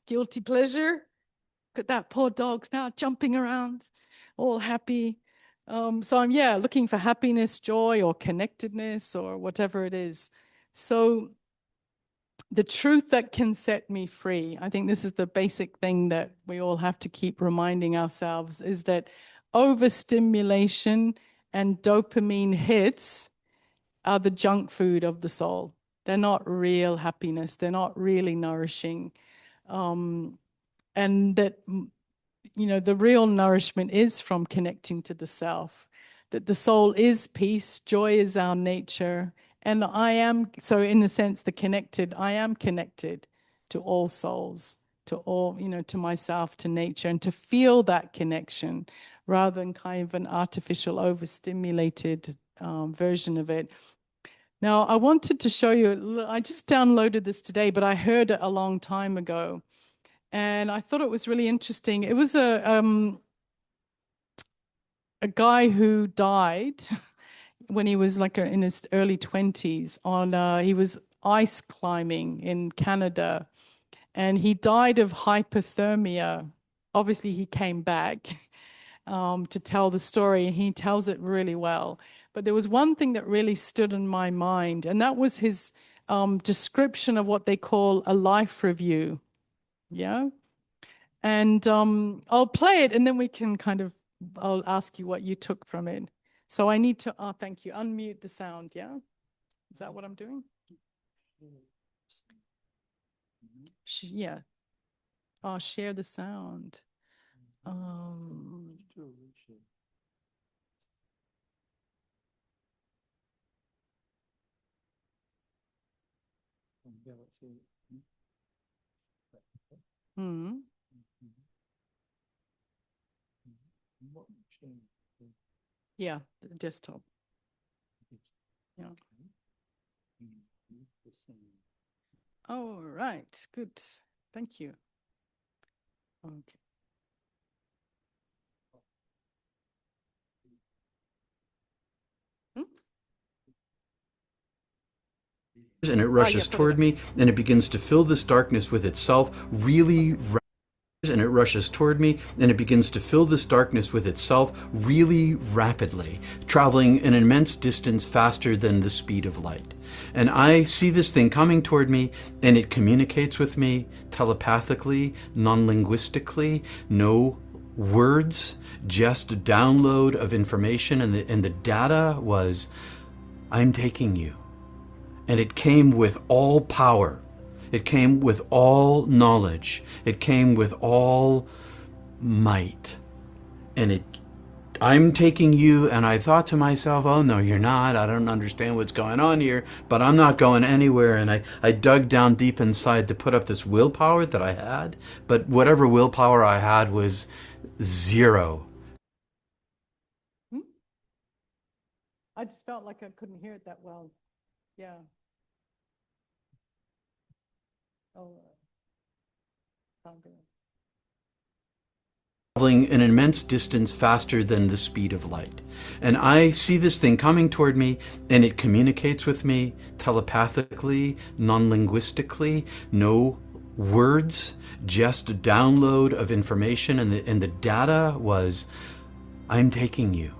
guilty pleasure. Look at that poor dog's now jumping around, all happy. So I'm, looking for happiness, joy, or connectedness, or whatever it is. So the truth that can set me free, I think this is the basic thing that we all have to keep reminding ourselves, is that overstimulation and dopamine hits are the junk food of the soul. They're not real happiness. They're not really nourishing. And that, the real nourishment is from connecting to the self, that the soul is peace, joy is our nature. And I am, so in a sense, I am connected to all souls, to all, to myself, to nature, and to feel that connection rather than kind of an artificial, overstimulated version of it. Now, I wanted to show you, I just downloaded this today, but I heard it a long time ago. And I thought it was really interesting. It was a guy who died when he was like in his early 20s on he was ice climbing in Canada, and he died of hypothermia. Obviously he came back to tell the story, and he tells it really well. But there was one thing that really stood in my mind, and that was his description of what they call a life review. Yeah. And I'll play it, and then we can I'll ask you what you took from it. So I need to, thank you, unmute the sound, yeah? Is that what I'm doing? Yeah. Share the sound. Hmm. Yeah, the desktop. Yeah. Oh, right. Good. Thank you. Okay. and it Oh, yeah, rushes put it toward up. me and it begins to fill this darkness with itself and it rushes toward me and it begins to fill this darkness with itself really rapidly, traveling an immense distance faster than the speed of light. And I see this thing coming toward me and it communicates with me telepathically, non-linguistically, no words, just a download of information. And the data was, I'm taking you. And it came with all power. It came with all knowledge. It came with all might. And I'm taking you, and I thought to myself, oh no, you're not. I don't understand what's going on here, but I'm not going anywhere. And I dug down deep inside to put up this willpower that I had, but whatever willpower I had was zero. Hmm? I just felt like I couldn't hear it that well. Yeah. Oh, sound good. Traveling an immense distance faster than the speed of light. And I see this thing coming toward me and it communicates with me telepathically, non-linguistically, no words, just a download of information. And the data was, I'm taking you.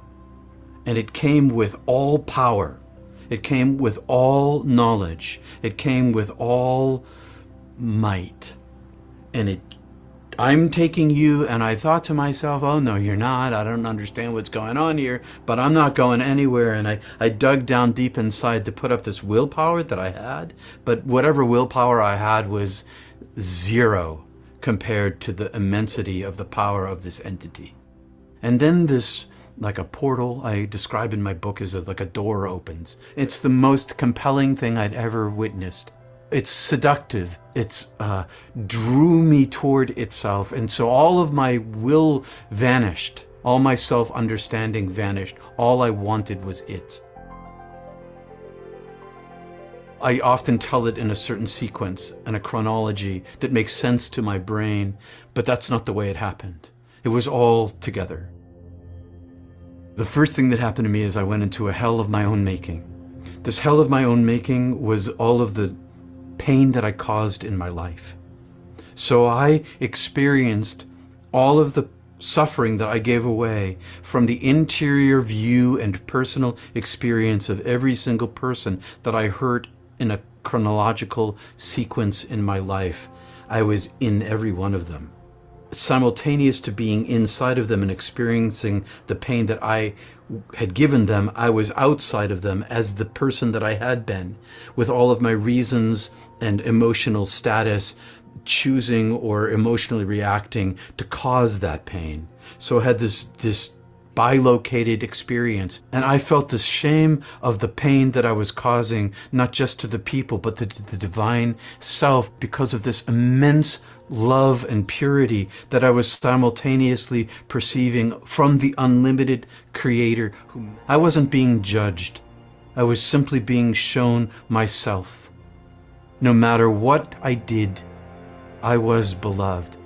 And it came with all power. It came with all knowledge. It came with all might. And I'm taking you, and I thought to myself, oh no, you're not. I don't understand what's going on here, but I'm not going anywhere. And I dug down deep inside to put up this willpower that I had, but whatever willpower I had was zero compared to the immensity of the power of this entity. And then this, like a portal I describe in my book, is like a door opens. It's the most compelling thing I'd ever witnessed. It's seductive. It's drew me toward itself. And so all of my will vanished. All my self-understanding vanished. All I wanted was it. I often tell it in a certain sequence and a chronology that makes sense to my brain, but that's not the way it happened. It was all together. The first thing that happened to me is I went into a hell of my own making. This hell of my own making was all of the pain that I caused in my life. So I experienced all of the suffering that I gave away from the interior view and personal experience of every single person that I hurt in a chronological sequence in my life. I was in every one of them. Simultaneous to being inside of them and experiencing the pain that I had given them, I was outside of them as the person that I had been, with all of my reasons and emotional status, choosing or emotionally reacting to cause that pain. So I had this bilocated experience, and I felt the shame of the pain that I was causing, not just to the people, but to the divine self, because of this immense love and purity that I was simultaneously perceiving from the unlimited creator. I wasn't being judged. I was simply being shown myself. No matter what I did, I was beloved.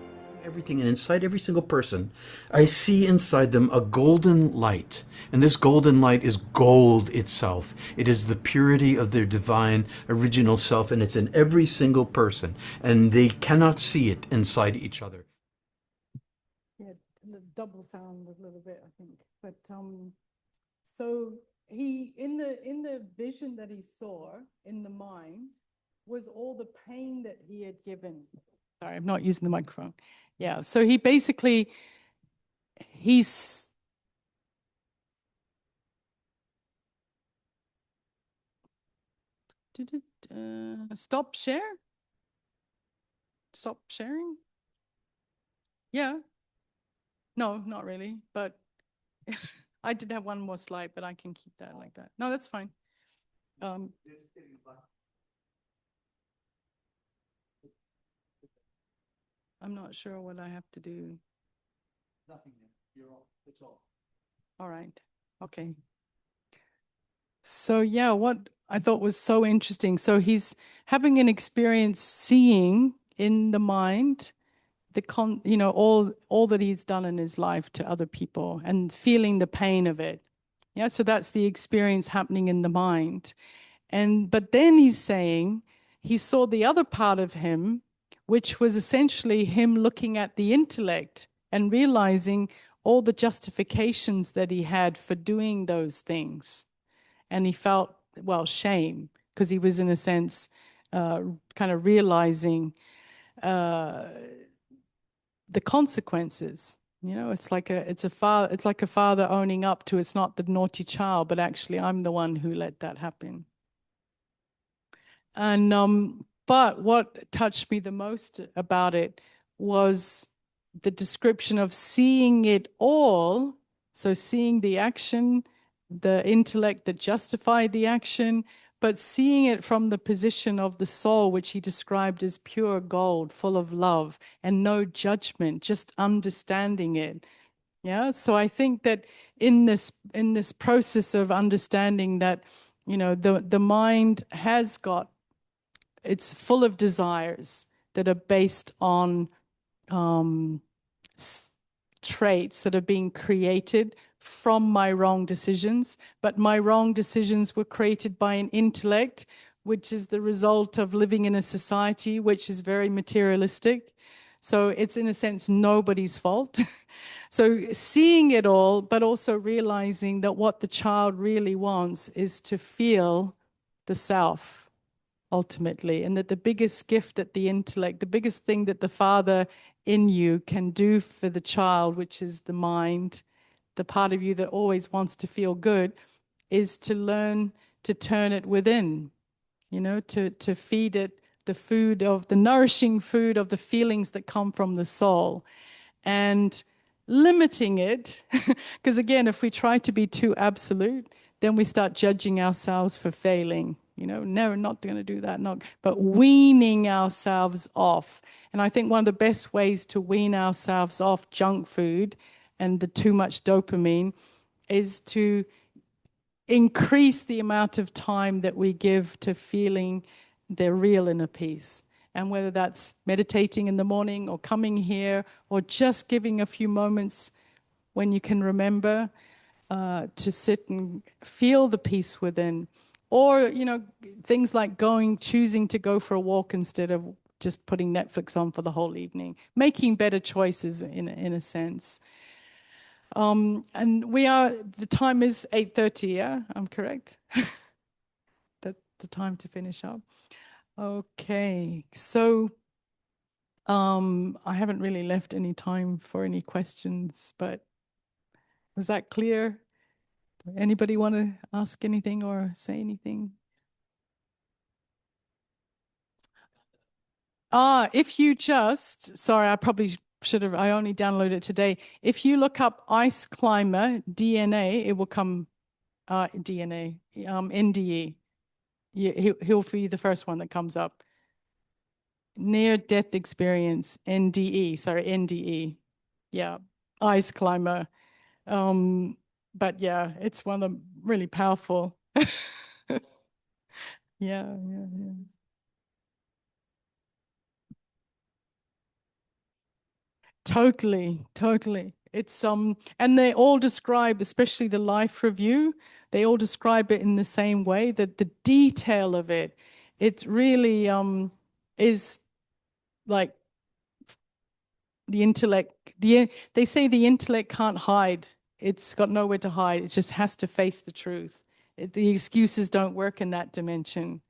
Everything, and inside every single person, I see inside them a golden light. And this golden light is gold itself. It is the purity of their divine original self, and it's in every single person. And they cannot see it inside each other. Yeah, the double sound a little bit, I think. But so he in the vision that he saw in the mind was all the pain that he had given. Sorry, I'm not using the microphone. Yeah, so he basically he's stop share? Stop sharing? Yeah. No, not really. But I did have one more slide, but I can keep that like that. No, that's fine. Um, I'm not sure what I have to do. Nothing. You're all. It's all. All right. Okay. So yeah, what I thought was so interesting. So he's having an experience seeing in the mind all that he's done in his life to other people and feeling the pain of it. Yeah, so that's the experience happening in the mind. But then he's saying he saw the other part of him, which was essentially him looking at the intellect and realizing all the justifications that he had for doing those things. And he felt, well, shame, because he was, in a sense, kind of realizing the consequences. You know, it's like a father owning up to, it's not the naughty child, but actually I'm the one who let that happen. And but what touched me the most about it was the description of seeing it all. So seeing the action, the intellect that justified the action, but seeing it from the position of the soul, which he described as pure gold, full of love and no judgment, just understanding it. Yeah. So I think that in this process of understanding that, you know, the mind has got, it's full of desires that are based on traits that are being created from my wrong decisions. But my wrong decisions were created by an intellect, which is the result of living in a society which is very materialistic. So it's, in a sense, nobody's fault. So seeing it all, but also realizing that what the child really wants is to feel the self ultimately, and that the biggest gift that the intellect, the biggest thing that the father in you can do for the child, which is the mind, the part of you that always wants to feel good, is to learn to turn it within, you know, to feed it the food of the nourishing food of the feelings that come from the soul, and limiting it. Because again, if we try to be too absolute, then we start judging ourselves for failing. You know, no, not going to do that, not, but weaning ourselves off. And I think one of the best ways to wean ourselves off junk food and the too much dopamine is to increase the amount of time that we give to feeling the real inner peace. And whether that's meditating in the morning or coming here or just giving a few moments when you can remember to sit and feel the peace within. Or, you know, things like choosing to go for a walk instead of just putting Netflix on for the whole evening, making better choices in a sense. And the time is 8:30, yeah? I'm correct? That's the time to finish up. Okay, so I haven't really left any time for any questions, but was that clear? Anybody want to ask anything or say anything? If you just, sorry, I probably should have, I only downloaded it today. If you look up Ice Climber DNA, it will come, DNA, NDE. Yeah, he'll be the first one that comes up. Near death experience, NDE, sorry, NDE. Yeah, Ice Climber. But yeah, it's one of the really powerful. Yeah, yeah, yeah. Totally, totally. It's and they all describe, especially the life review, they all describe it in the same way, that the detail of it, it really is like the intellect, they say the intellect can't hide. It's got nowhere to hide. It just has to face the truth. The excuses don't work in that dimension.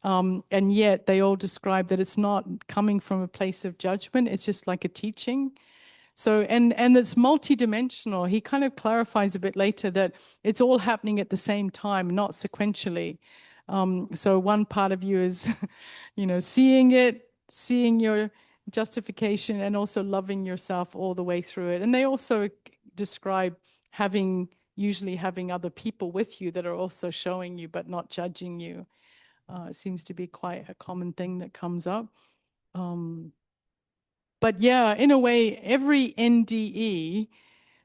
And yet they all describe that it's not coming from a place of judgment. It's just like a teaching. So, and it's multidimensional. He kind of clarifies a bit later that it's all happening at the same time, not sequentially. So one part of you is, you know, seeing it, seeing your justification, and also loving yourself all the way through it. And they also describe usually having other people with you that are also showing you but not judging you. It seems to be quite a common thing that comes up. But yeah, in a way, every NDE,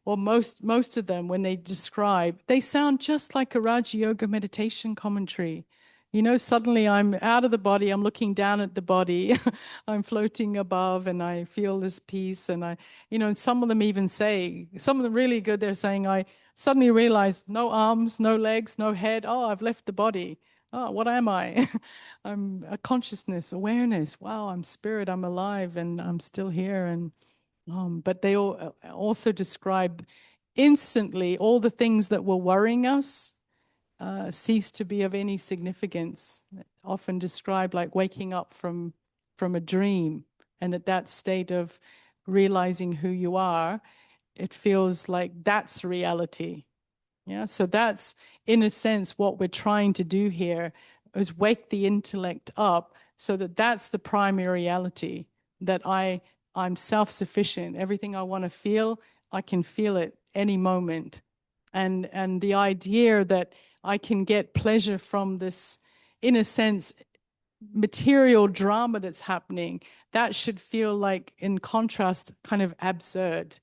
or most of them, when they describe, they sound just like a Raja Yoga meditation commentary. You know, suddenly I'm out of the body, I'm looking down at the body, I'm floating above, and I feel this peace. And and some of them even say, some of them really good, they're saying, I suddenly realize no arms, no legs, no head. Oh, I've left the body. oh, what am I? I'm a consciousness, awareness. Wow, I'm spirit, I'm alive, and I'm still here. And but they all also describe instantly all the things that were worrying us cease to be of any significance. Often described like waking up from a dream, and that state of realizing who you are, it feels like that's reality. Yeah, so that's in a sense what we're trying to do here is wake the intellect up so that that's the primary reality, that I'm self-sufficient. Everything I want to feel, I can feel it any moment. And the idea that I can get pleasure from this, in a sense, material drama that's happening, that should feel like, in contrast, kind of absurd.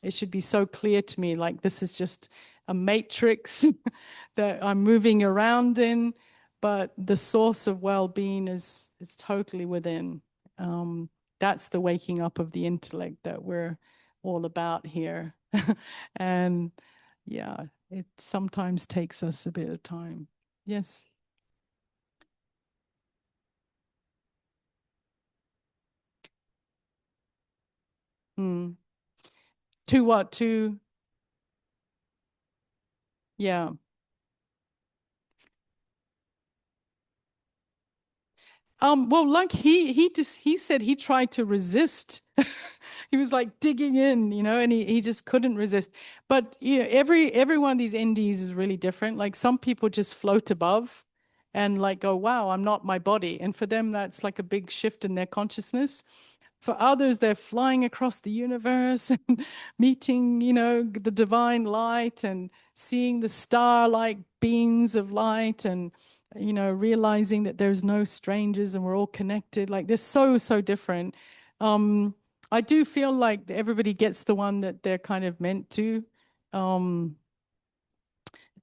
It should be so clear to me, like this is just a matrix that I'm moving around in, but the source of well-being is totally within. Um, that's the waking up of the intellect that we're all about here. And yeah, it sometimes takes us a bit of time. Yes. Mm. To what? To, yeah. Well, like he said he tried to resist. He was like digging in, and he just couldn't resist. But every one of these NDs is really different. Like some people just float above and like go, wow, I'm not my body. And for them, that's like a big shift in their consciousness. For others, they're flying across the universe and meeting, the divine light and seeing the star-like beams of light and, realizing that there's no strangers and we're all connected. Like they're so, so different. Um, I do feel like everybody gets the one that they're kind of meant to. Um,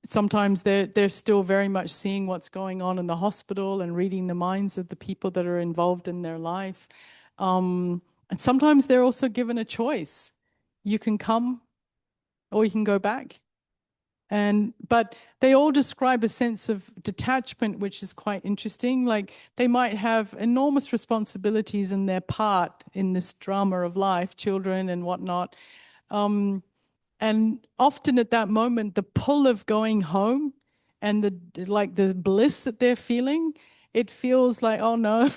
Sometimes they're still very much seeing what's going on in the hospital and reading the minds of the people that are involved in their life. And sometimes they're also given a choice. You can come or you can go back. But they all describe a sense of detachment, which is quite interesting. Like they might have enormous responsibilities in their part in this drama of life, children and whatnot. And often at that moment, the pull of going home and the bliss that they're feeling, it feels like, oh no,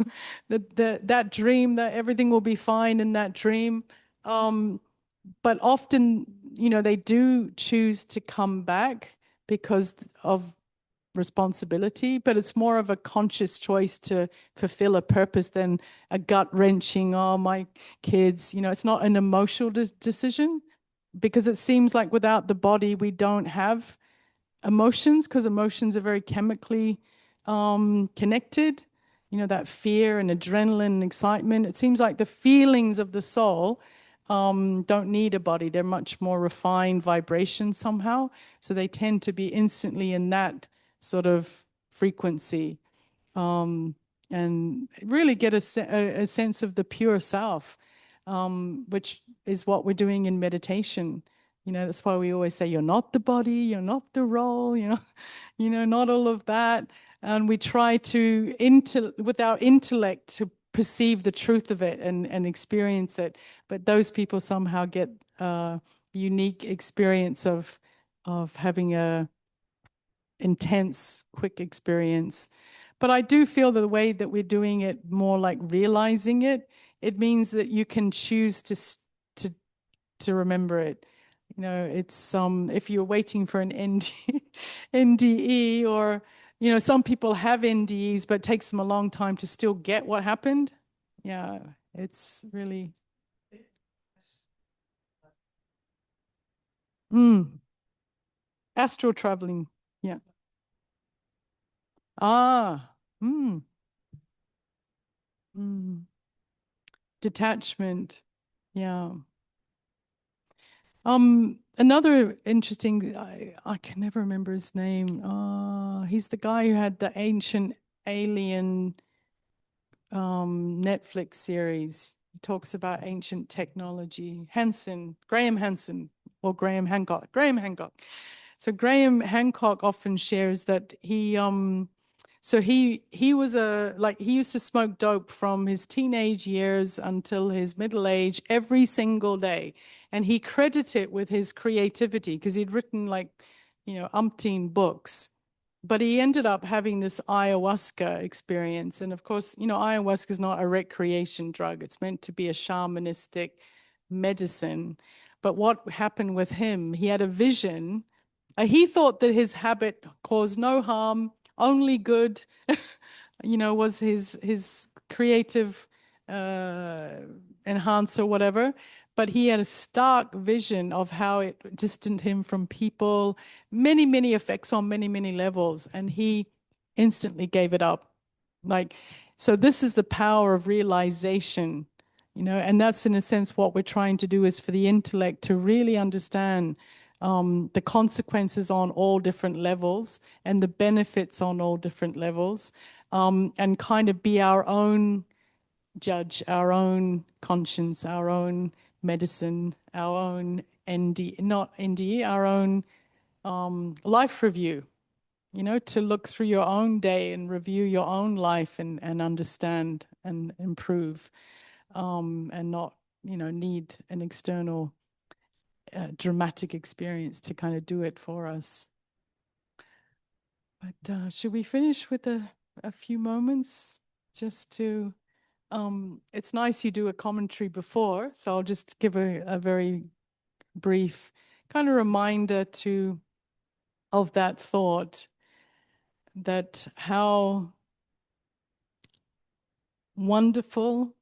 that dream, that everything will be fine in that dream. But often, they do choose to come back because of responsibility, but it's more of a conscious choice to fulfill a purpose than a gut wrenching, oh, my kids, it's not an emotional decision, because it seems like without the body, we don't have emotions, because emotions are very chemically connected. That fear and adrenaline and excitement. It seems like the feelings of the soul don't need a body. They're much more refined vibrations somehow. So they tend to be instantly in that sort of frequency, and really get a sense of the pure self, which is what we're doing in meditation. That's why we always say you're not the body, you're not the role, not all of that. And we try to, with our intellect, to perceive the truth of it and experience it. But those people somehow get a unique experience of having a intense, quick experience. But I do feel that the way that we're doing it, more like realizing it, it means that you can choose to to remember it. It's if you're waiting for an NDE, or some people have NDEs, but it takes them a long time to still get what happened. Yeah, it's really astral traveling. Yeah. Ah. Mm, mm. Detachment. Yeah. Another interesting, I can never remember his name. He's the guy who had the Ancient Alien Netflix series. He talks about ancient technology. Graham Hansen, or Graham Hancock. Graham Hancock. So Graham Hancock often shares that he So he was he used to smoke dope from his teenage years until his middle age every single day. And he credited it with his creativity because he'd written umpteen books. But he ended up having this ayahuasca experience. And of course, ayahuasca is not a recreation drug. It's meant to be a shamanistic medicine. But what happened with him, he had a vision. He thought that his habit caused no harm, only good, was his creative uh, enhancer, whatever. But he had a stark vision of how it distanced him from people, many, many effects on many, many levels. And he instantly gave it up. So this is the power of realization, and that's in a sense what we're trying to do is for the intellect to really understand the consequences on all different levels and the benefits on all different levels, and kind of be our own judge, our own conscience, our own medicine, our own not ND, our own life review, to look through your own day and review your own life and understand and improve, and not, need an external dramatic experience to kind of do it for us. But should we finish with a few moments just to, it's nice you do a commentary before, so I'll just give a very brief kind of reminder of that thought, that how wonderful,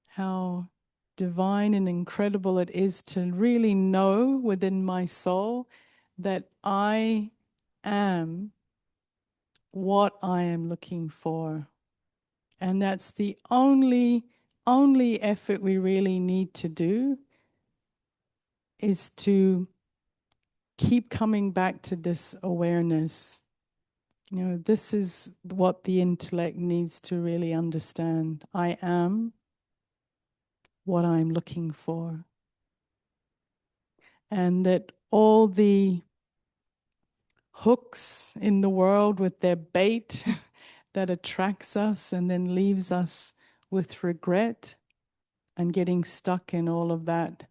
how divine and incredible it is to really know within my soul that I am what I am looking for. And that's the only effort we really need to do, is to keep coming back to this awareness. This is what the intellect needs to really understand. I am what I'm looking for. And that all the hooks in the world with their bait that attracts us and then leaves us with regret and getting stuck in all of that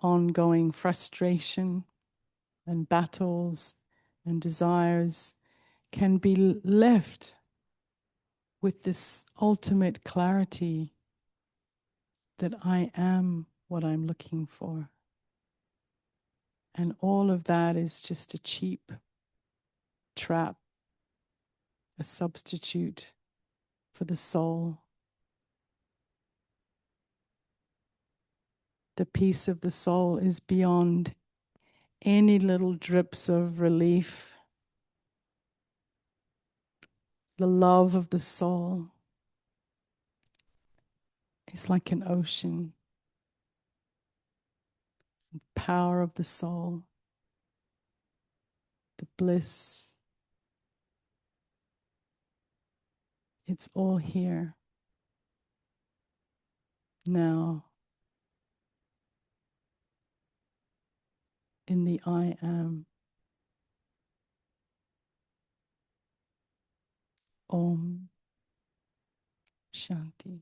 ongoing frustration and battles and desires, can be left with this ultimate clarity that I am what I'm looking for. And all of that is just a cheap trap, a substitute for the soul. The peace of the soul is beyond any little drips of relief. The love of the soul is like an ocean. The power of the soul, the bliss, it's all here now in the I am. Om Shanti.